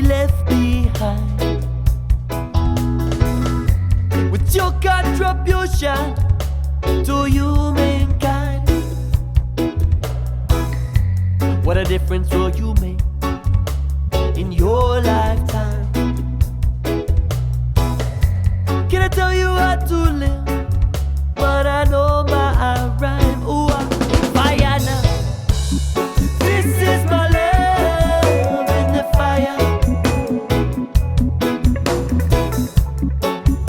left behind. With your contribution to humankind, what a difference will you make in your lifetime? Can I tell you how to live? But I know my rhyme. Ooh, fire now. This is my love in the fire.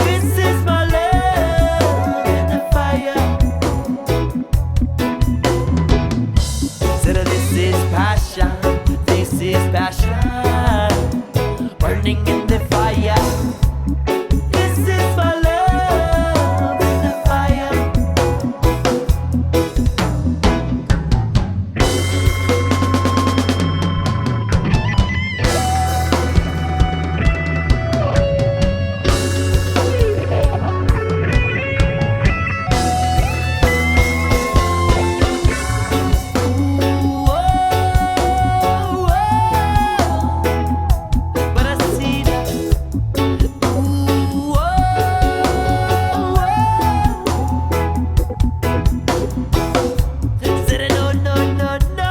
This is my love in the fire. Said this is passion. This is passion. Burning in the fire. This is my love in the fire. But I see that. Said no, no, no, no.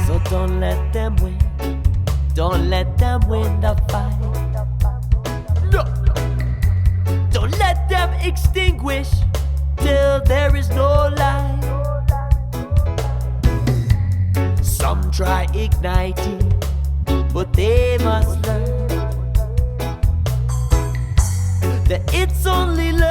So don't let them win. Don't let them win the fight. No. Don't let them extinguish till there is no light. Some try igniting, but they must learn that it's only love